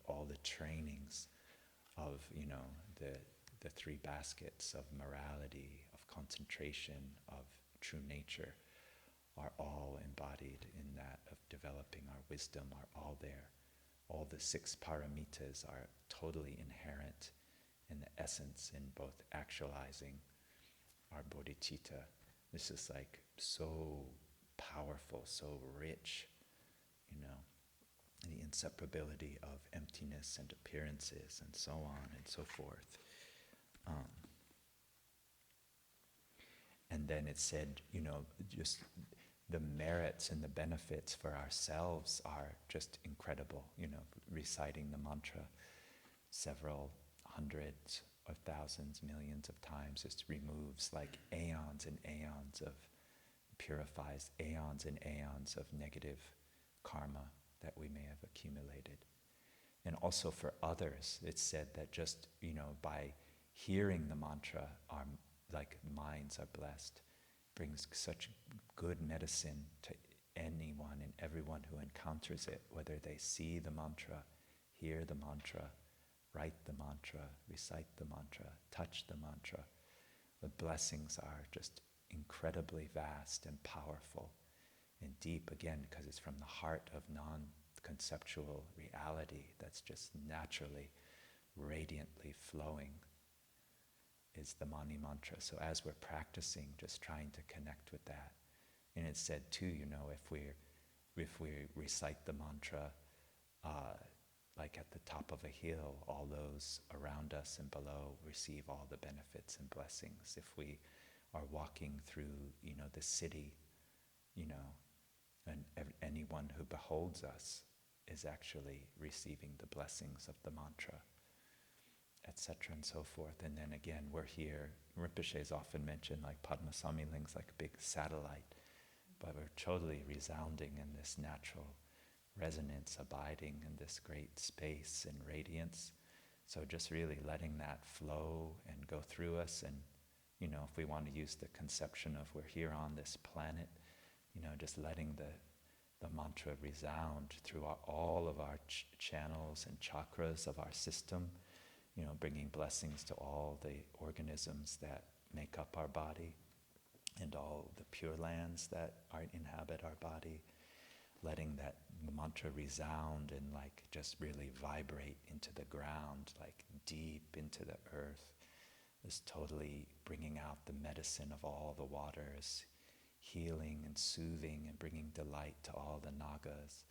all the trainings of, the three baskets of morality, of concentration, of true nature are all embodied in that of developing our wisdom, are all there. All the 6 paramitas are totally inherent in the essence in both actualizing our bodhicitta. This is like so powerful, so rich, the inseparability of emptiness and appearances and so on and so forth. And then it said, just the merits and the benefits for ourselves are just incredible. Reciting the mantra several hundreds of thousands, millions of times just removes like aeons and aeons of, purifies aeons and aeons of negative karma that we may have accumulated. And also for others, it's said that just, by hearing the mantra, our minds are blessed, brings such good medicine to anyone and everyone who encounters it, whether they see the mantra, hear the mantra, write the mantra, recite the mantra, touch the mantra. The blessings are just incredibly vast and powerful and deep, again, because it's from the heart of non-conceptual reality that's just naturally, radiantly flowing, is the Mani mantra. So as we're practicing, just trying to connect with that. And it's said too, if we recite the mantra like at the top of a hill, all those around us and below receive all the benefits and blessings. If we are walking through, the city, and anyone who beholds us is actually receiving the blessings of the mantra, etc. and so forth. And then again, we're here. Rinpoche is often mentioned like Padma Samye Ling's like a big satellite, but we're totally resounding in this natural resonance, abiding in this great space and radiance. So just really letting that flow and go through us. And, if we want to use the conception of we're here on this planet, just letting the mantra resound through all of our channels and chakras of our system, bringing blessings to all the organisms that make up our body and all the pure lands that inhabit our body, letting that mantra resound and just really vibrate into the ground, deep into the earth, is totally bringing out the medicine of all the waters, healing and soothing and bringing delight to all the nagas,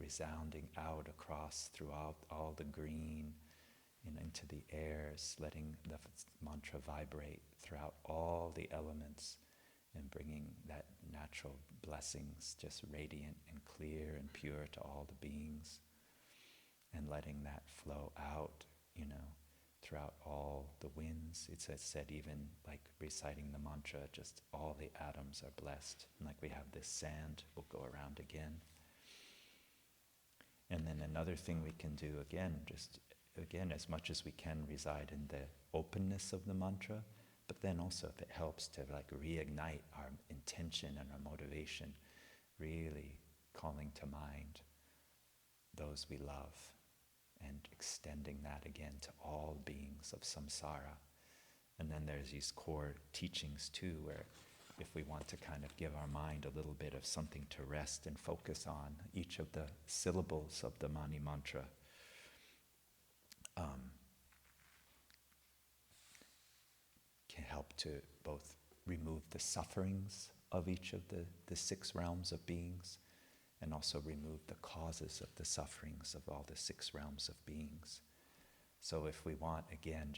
resounding out across throughout all the green and into the airs, letting the mantra vibrate throughout all the elements and bringing that natural blessings just radiant and clear and pure to all the beings, and letting that flow out, throughout all the winds. It's said even reciting the mantra, just all the atoms are blessed. And we have this sand, we'll go around again. And then another thing we can do again, as much as we can reside in the openness of the mantra, but then also if it helps to reignite our intention and our motivation, really calling to mind those we love and extending that again to all beings of samsara. And then there's these core teachings too, where if we want to kind of give our mind a little bit of something to rest and focus on, each of the syllables of the Mani mantra can help to both remove the sufferings of each of the 6 realms of beings, and also remove the causes of the sufferings of all the 6 realms of beings. So if we want, again,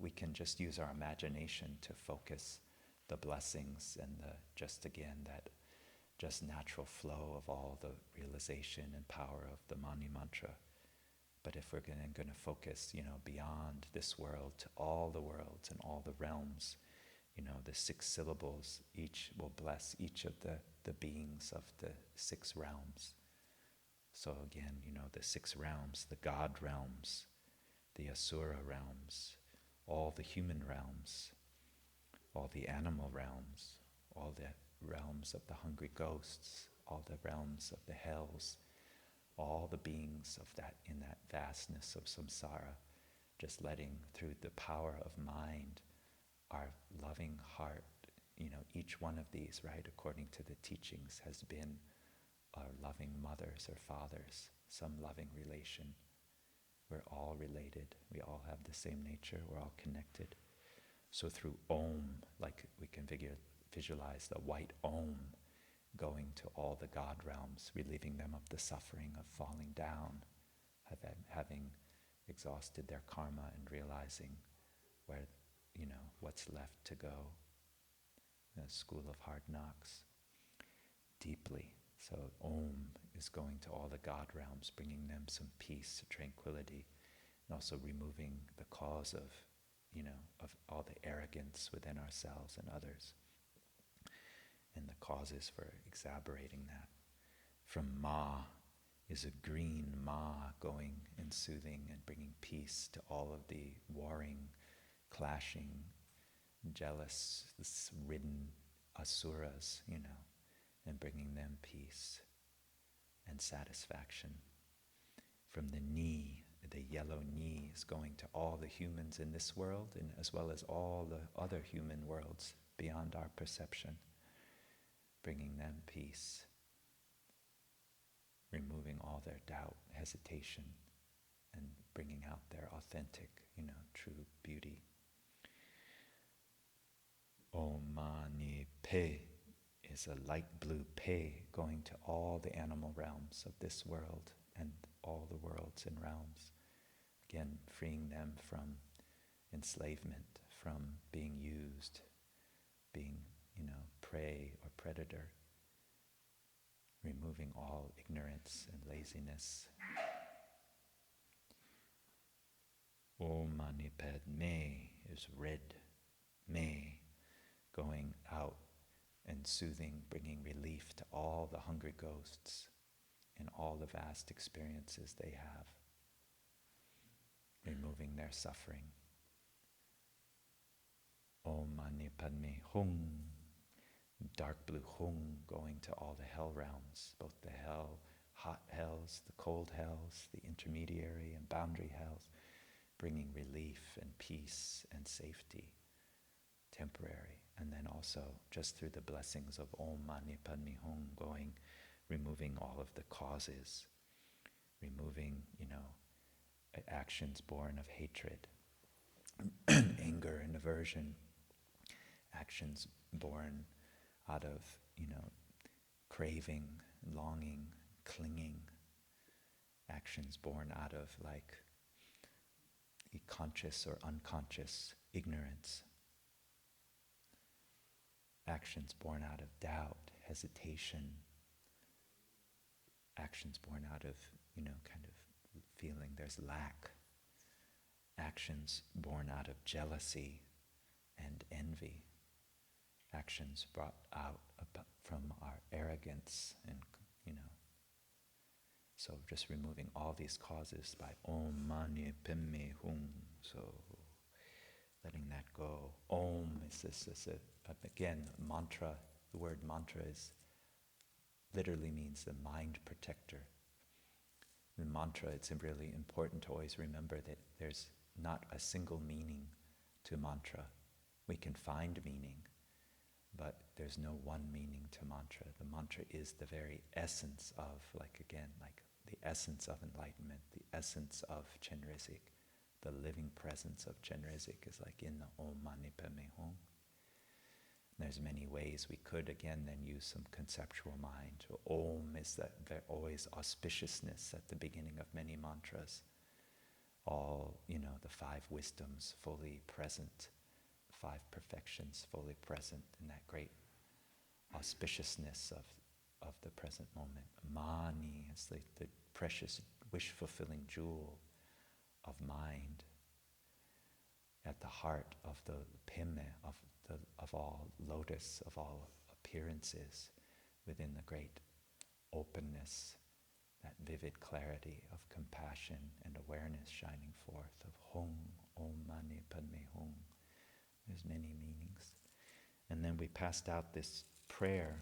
we can just use our imagination to focus the blessings and that just natural flow of all the realization and power of the Mani mantra. But if we're going to focus, beyond this world to all the worlds and all the realms, the 6 syllables, each will bless each of the beings of the 6 realms. So again, the 6 realms, the God realms, the Asura realms, all the human realms, all the animal realms, all the realms of the hungry ghosts, all the realms of the hells, all the beings of that, in that vastness of samsara, just letting through the power of mind, our loving heart, each one of these, right, according to the teachings, has been our loving mothers or fathers, some loving relation. We're all related. We all have the same nature. We're all connected. So through Om, like we can visualize the white Om going to all the God realms, relieving them of the suffering of falling down, having exhausted their karma and realizing where, what's left to go. The school of hard knocks, deeply. So Om is going to all the God realms, bringing them some peace, tranquility, and also removing the cause of all the arrogance within ourselves and others, and the causes for exacerbating that. From Ma is a green Ma going and soothing and bringing peace to all of the warring, clashing, jealous, ridden asuras, and bringing them peace and satisfaction. From the Ni, the yellow Ni is going to all the humans in this world, and as well as all the other human worlds beyond our perception, bringing them peace, removing all their doubt, hesitation, and bringing out their authentic, true beauty. Om Mani Pe is a light blue Pe going to all the animal realms of this world and all the worlds and realms. Again, freeing them from enslavement, from being used, being, prey or predator, removing all ignorance and laziness. Om Mani Padme is red May, going out and soothing, bringing relief to all the hungry ghosts and all the vast experiences they have, removing their suffering. Om Mani Padme Hung, dark blue Hung, going to all the hell realms, both the hot hells, the cold hells, the intermediary and boundary hells, bringing relief and peace and safety, temporary. And then also, just through the blessings of Om Mani Padme Hum, going, removing all of the causes, removing, actions born of hatred, anger and aversion, actions born out of, craving, longing, clinging, actions born out of conscious or unconscious ignorance, actions born out of doubt, hesitation, actions born out of, kind of feeling there's lack, actions born out of jealousy and envy, actions brought out from our arrogance and, so just removing all these causes by Om Mani Peme Hum. So letting that go. Om is this again, mantra. The word mantra literally means the mind protector. The mantra, it's really important to always remember that there's not a single meaning to mantra. We can find meaning, but there's no one meaning to mantra. The mantra is the very essence of, the essence of enlightenment, the essence of Chenrezig. The living presence of Chenrezig is in the Om Mani Padme Hum. There's many ways we could, again, then use some conceptual mind. Om is that always auspiciousness at the beginning of many mantras. All, the 5 wisdoms fully present, 5 perfections fully present in that great auspiciousness of the present moment. Mani is the precious wish-fulfilling jewel of mind at the heart of the Peme, of all lotus, of all appearances, within the great openness, that vivid clarity of compassion and awareness shining forth of Hum, Om Mani Padme Hum. There's many meanings. And then we passed out this prayer,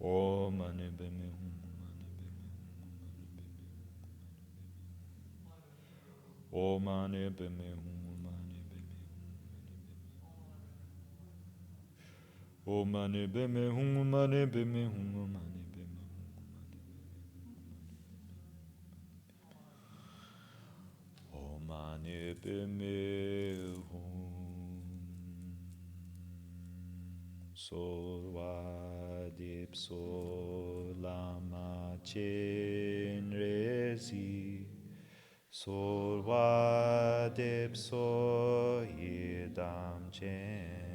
O mani beme hum O mani beme hum mani beme O mani beme hum mani beme hum mani beme O mani beme hum Solwa dipso lama chenrezig Solwa dipso idam chenrezig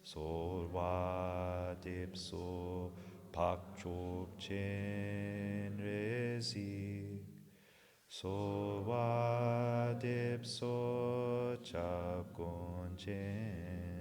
Solwa dipso pakchop chenrezig Solwa dipso chapgon chenrezig